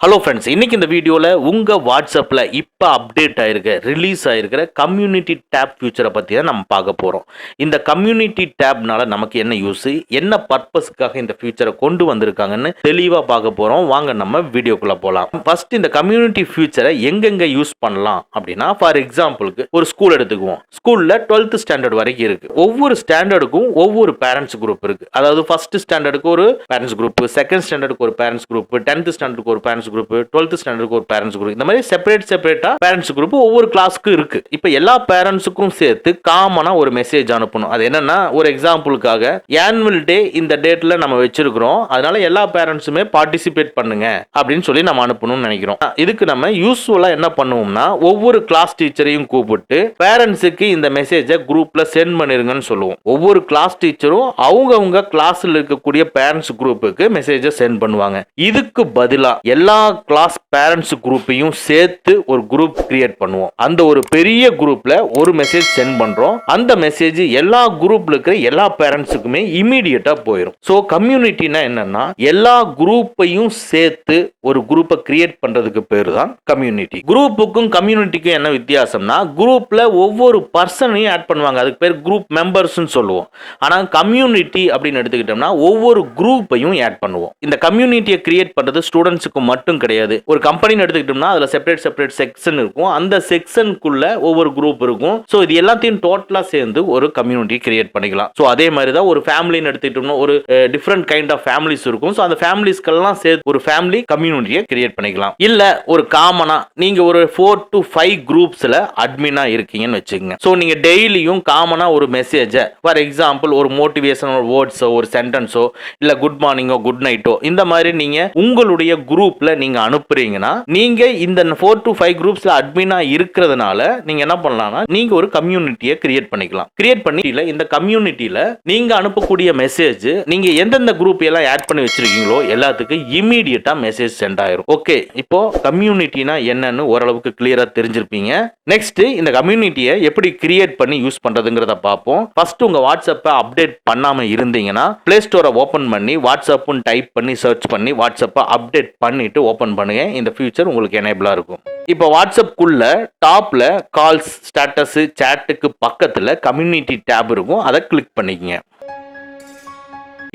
Hello friends, இன்னைக்கு இந்த வீடியோவில் உங்கள் வாட்ஸ்அப்பில் இப்போ அப்டேட் ஆகிருக்க ரிலீஸ் ஆகிருக்கிற கம்யூனிட்டி டேப் ஃபியூச்சரை பற்றி தான் நம்ம பார்க்க போகிறோம். இந்த கம்யூனிட்டி டேப்னால நமக்கு என்ன யூஸ், என்ன பர்பஸ்க்காக இந்த ஃபியூச்சரை கொண்டு வந்திருக்காங்கன்னு தெளிவாக பார்க்க போகிறோம். வாங்க நம்ம வீடியோக்குள்ளே போகலாம். ஃபர்ஸ்ட், இந்த கம்யூனிட்டி ஃபியூச்சரை எங்கெங்கே யூஸ் பண்ணலாம் அப்படின்னா, ஃபார் எக்ஸாம்பிளுக்கு ஒரு ஸ்கூல் எடுத்துக்குவோம். ஸ்கூலில் 12th ஸ்டாண்டர்ட் வரைக்கும் இருக்குது. ஒவ்வொரு ஸ்டாண்டர்டுக்கும் ஒவ்வொரு பேரண்ட்ஸ் குரூப் இருக்குது. அதாவது ஃபர்ஸ்ட் ஸ்டாண்டர்டுக்கு ஒரு பேரண்ட்ஸ் குரூப், செகண்ட் ஸ்டாண்டர்டுக்கு ஒரு பேரண்ட்ஸ் குரூப், 10th ஸ்டாண்டர்டுக்கு ஒரு பேரண்ட்ஸ் குரூப், 12th ஸ்டாண்டர்டுக்கு ஒரு பேரண்ட்ஸ் குரூப், இந்த மாதிரி செப்பரேட்டா பேரண்ட்ஸ் குரூப் ஒவ்வொரு கிளாஸ்க்கு இருக்கு. இப்போ எல்லா பேரண்ட்ஸுக்கும் சேர்த்து காமனா ஒரு மெசேஜ் அனுப்பணும். அது என்னன்னா, ஒரு எக்ஸாம்பிளுக்காக ஆனுவல் டே இந்த டேட்ல நம்ம வச்சிருக்கிறோம், அதனால எல்லா பேரண்ட்ஸுமே பார்ட்டிசிபேட் பண்ணுங்க அப்படின்னு சொல்லி நம்ம அனுப்பணும்னு நினைக்கிறோம். இதுக்கு நம்ம யூஸ்வலா என்ன பண்ணுவோம்னா, ஒவ்வொரு கிளாஸ் டீச்சரையும் கூப்பிட்டு பேரண்ட்ஸுக்கு இந்த மெசேஜை குரூப்ல சென்ட் பண்ணிருங்கன்னு சொல்லுவோம். ஒவ்வொரு கிளாஸ் டீச்சரும் அவங்க கிளாஸ்ல இருக்கக்கூடிய பேரண்ட்ஸ் குரூப்புக்கு மெசேஜை சென்ட் பண்ணுவாங்க. இதுக்கு பதிலா எல்லா கிளாஸ் பேரண்ட்ஸ் குரூப்பையும் சேர்த்து ஒரு குரூப் கிரியேட் பண்ணுவோம். அந்த ஒரு பெரிய குரூப்ல ஒரு மெசேஜ் சென்ட் பண்றோம். அந்த மெசேஜ் எல்லா குரூப்ல இருக்கிற எல்லா பேரண்ட்ஸுக்குமே இமிடியேட்டா போயிடும். சோ கம்யூனிட்டினா என்னன்னா, எல்லா குரூப்பையும் சேர்த்து ஒரு குரூப்பை கிரியேட் பண்றதுக்கு பேரு தான் கம்யூனிட்டி. குரூப்புக்கும் கம்யூனிட்டிக்கும் என்ன வித்தியாசம்னா, குரூப்ல ஒவ்வொரு பர்சனையும் ஆட் பண்ணுவாங்க, அதுக்கு பேர் குரூப் மெம்பர்ஸ்னு சொல்லுவோம். ஆனா கம்யூனிட்டி அப்படின்னு எடுத்துக்கிட்டோம்னா ஒவ்வொரு குரூப்பையும் ஆட் பண்ணுவோம். இந்த கம்யூனிட்டியை கிரியேட் பண்றது ஸ்டூடெண்ட்ஸுக்கு மட்டும் கிடையாது. ஒரு கம்பெனி எடுத்துக்கிட்டோம்னா அதுல செப்பரேட் செக்ஷன் இருக்கும். அந்த செக்ஷனுக்குள்ள ஒவ்வொரு குரூப் இருக்கும். சோ இது எல்லாத்தையும் டோட்டலா சேர்ந்து ஒரு கம்யூனிட்டி கிரியேட் பண்ணிக்கலாம். சோ அதே மாதிரி தான் ஒரு ஃபேமிலின்னு எடுத்துக்கிட்டோம்னா ஒரு டிஃபரண்ட் கைண்ட் ஆஃப் ஃபேமிலிஸ் இருக்கும். சோ அந்த ஃபேமிலிஸ்க்கெல்லாம் சேர்த்து ஒரு ஃபேமிலி கம்யூனிட்டியை கிரியேட் பண்ணிக்கலாம். இல்ல ஒரு காமனா நீங்க ஒரு 4 to 5 குரூப்ஸ்ல அட்மினா இருக்கீங்கன்னு வச்சுக்கோங்க. சோ நீங்க டெய்லியும் காமனா ஒரு மெசேஜ், ஃபார் எக்ஸாம்பிள் ஒரு மோட்டிவேஷனல் வேர்ட்ஸோ ஒரு சென்டென்ஸோ இல்ல குட் மார்னிங்கோ குட் நைட்டோ இந்த மாதிரி நீங்க உங்களுடைய குரூப்ல நீங்க அனுப்புறீங்கன்னா, நீங்க இந்த 4 to 5 குரூப்ஸ்ல அட்மினா இருக்கிறதுனால நீங்க என்ன பண்ணலாம்னா, நீங்க ஒரு கம்யூனிட்டியை கிரியேட் பண்ணிக்கலாம். கிரியேட் பண்ணி இந்த கம்யூனிட்டியில நீங்க அனுப்பக்கூடிய மெசேஜ் நீங்க எந்தெந்த குரூப் எல்லாம் ஆட் பண்ணி வச்சிருக்கீங்களோ எல்லாத்துக்கும் இமிடியேட்டா மெசேஜ் சென்ட் ஆயிரும். ஓகே, இப்போ கம்யூனிட்டினா என்னன்னு ஓரளவுக்கு கிளியரா தெரிஞ்சிருப்பீங்க. நெக்ஸ்ட், இந்த கம்யூனிட்டியை எப்படி கிரியேட் பண்ணி யூஸ் பண்றதுங்கிறத பார்ப்போம். ஃபர்ஸ்ட், உங்க வாட்ஸ்அப்பை அப்டேட் பண்ணாம இருந்தீங்கன்னா பிளே ஸ்டோரை ஓபன் பண்ணி வாட்ஸ்அப்னு டைப் பண்ணி சர்ச் பண்ணி வாட்ஸ்அப்பை அப்டேட் பண்ணிட்டு ஓபன் பண்ணுங்க. இந்த ஃபியூச்சர் உங்களுக்கு எனேபிளா இருக்கும். இப்போ வாட்ஸ்அப்குள்ள டாப்ல கால்ஸ், ஸ்டேட்டஸ், சாட்டுக்கு பக்கத்துல கம்யூனிட்டி டேப் இருக்கும். அதை கிளிக் பண்ணிக்கங்க.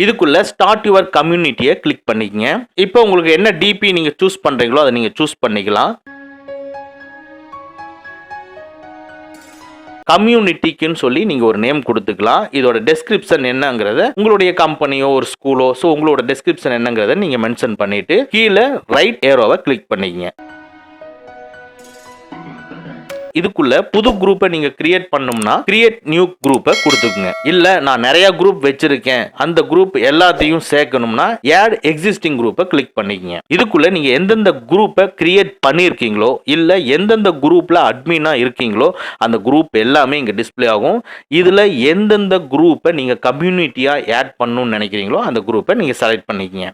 இதுக்குள்ள ஸ்டார்ட் யுவர் கம்யூனிட்டியை கிளிக் பண்ணிக்கங்க. இப்போ உங்களுக்கு என்ன டிபி நீங்க சூஸ் பண்றீங்களோ அதை நீங்க சூஸ் பண்ணிக்கலாம். கம்யூனிட்டிக்குன்னு சொல்லி நீங்க ஒரு நேம் கொடுத்துக்கலாம். இதோட டெஸ்கிரிப்ஷன் என்னங்கிறத உங்களுடைய கம்பெனியோ ஒரு ஸ்கூலோ உங்களோட டெஸ்கிரிப்ஷன் என்னங்கிறத நீங்க மென்ஷன் பண்ணிட்டு கீழே ரைட் ஏரோவை கிளிக் பண்ணிக்கங்க. இதுக்குள்ள புது குரூப்பை நீங்க கிரியேட் பண்ணணும்னா கிரியேட் நியூ குரூப்பை கொடுத்துக்குங்க. இல்ல நான் நிறைய குரூப் வச்சிருக்கேன், அந்த குரூப் எல்லாத்தையும் சேர்க்கணும்னா ஆட் எக்ஸிஸ்டிங் குரூப்பை கிளிக் பண்ணிக்கங்க. இதுக்குள்ள நீங்க எந்தெந்த குரூப்பை கிரியேட் பண்ணிருக்கீங்களோ இல்ல எந்தெந்த குரூப்ல அட்மினா இருக்கீங்களோ அந்த குரூப் எல்லாமே இங்க டிஸ்ப்ளே ஆகும். இதுல எந்தெந்த குரூப்பை நீங்க கம்யூனிட்டியா ஆட் பண்ணணும்னு நினைக்கிறீங்களோ அந்த குரூப்பை நீங்க செலக்ட் பண்ணிக்கங்க.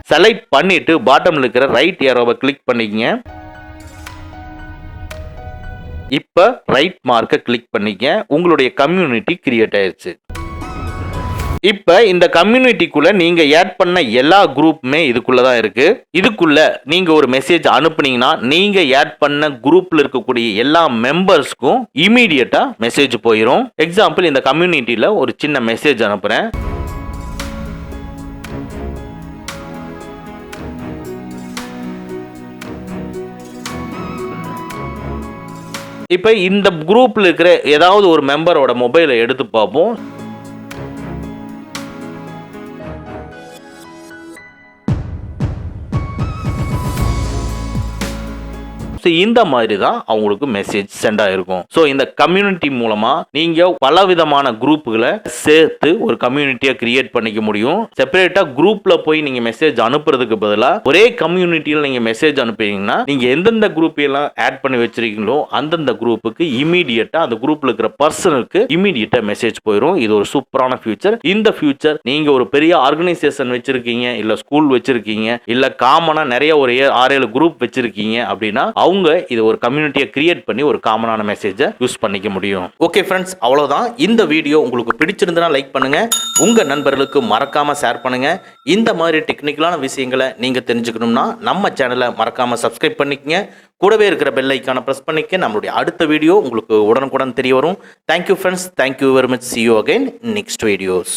செலக்ட் பண்ணிட்டு பாட்டம்ல இருக்கிற ரைட் ஏரோவை கிளிக் பண்ணிக்கங்க. இப்ப ரைட் மார்க்கை கிளிக் பண்ணிக்க. உங்களுடைய கம்யூனிட்டி கிரியேட் ஆயிருச்சு. இப்ப இந்த கம்யூனிட்டிக்குள்ள நீங்க ஆட் பண்ண எல்லா குரூப்புமே இதுக்குள்ள தான் இருக்கு. இதுக்குள்ள நீங்க ஒரு மெசேஜ் அனுப்புனீங்கன்னா நீங்க ஆட் பண்ண குரூப்ல இருக்கக்கூடிய எல்லா மெம்பர்ஸ்க்கும் இமிடியேட்டா மெசேஜ் போயிடும். எக்ஸாம்பிள், இந்த கம்யூனிட்டியில ஒரு சின்ன மெசேஜ் அனுப்புறேன். இப்ப இந்த குரூப்ல இருக்கிற ஏதாவது ஒரு மெம்பரோட மொபைலை எடுத்து பார்ப்போம். இந்த மாதிரி தான் அவங்களுக்கு மெசேஜ் சென்ட் ஆயிருக்கும். ஸோ இந்த கம்யூனிட்டி மூலமா நீங்க பலவிதமான குரூப்புகளை சேர்த்து ஒரு கம்யூனிட்டியை கிரியேட் பண்ணிக்க முடியும். செப்பரேட்டா குரூப்ல போய் நீங்க மெசேஜ் அனுப்புறதுக்கு பதிலாக ஒரே கம்யூனிட்டியில் நீங்க மெசேஜ் அனுப்புறீங்கன்னா நீங்க எந்தெந்த குரூப் எல்லாம் ஆட் பண்ணி வச்சிருக்கீங்களோ அந்தந்த குரூப்புக்கு இமீடியட்டா அந்த குரூப்ல இருக்கிற பர்சனுக்கு இமீடியட்டா மெசேஜ் போயிடும். இது ஒரு சூப்பரான ஃபியூச்சர். இந்த ஃபியூச்சர் நீங்க ஒரு பெரிய ஆர்கனைசேஷன் வச்சிருக்கீங்க, இல்ல ஸ்கூல் வச்சிருக்கீங்க, இல்ல காமனா நிறைய ஒரு 6-7 குரூப் வச்சிருக்கீங்க அப்படின்னா அவங்க அவங்க இது ஒரு கம்யூனிட்டியை கிரியேட் பண்ணி ஒரு காமனான மெசேஜை யூஸ் பண்ணிக்க முடியும். ஓகே ஃப்ரெண்ட்ஸ், அவ்வளோதான். இந்த வீடியோ உங்களுக்கு பிடிச்சிருந்தனா லைக் பண்ணுங்க, உங்க நண்பர்களுக்கு மறக்காம ஷேர் பண்ணுங்க. இந்த மாதிரி டெக்னிக்கலான விஷயங்களை நீங்க தெரிஞ்சுக்கணும்னா நம்ம சேனலை மறக்காம சப்ஸ்கிரைப் பண்ணிக்கங்க. கூடவே இருக்கிற பெல் ஐக்கானை ப்ரெஸ் பண்ணிக்க. நம்மளுடைய அடுத்த வீடியோ உங்களுக்கு உடனுக்குடன் தெரிய வரும். Thank you friends, thank you very much. See you again in next videos.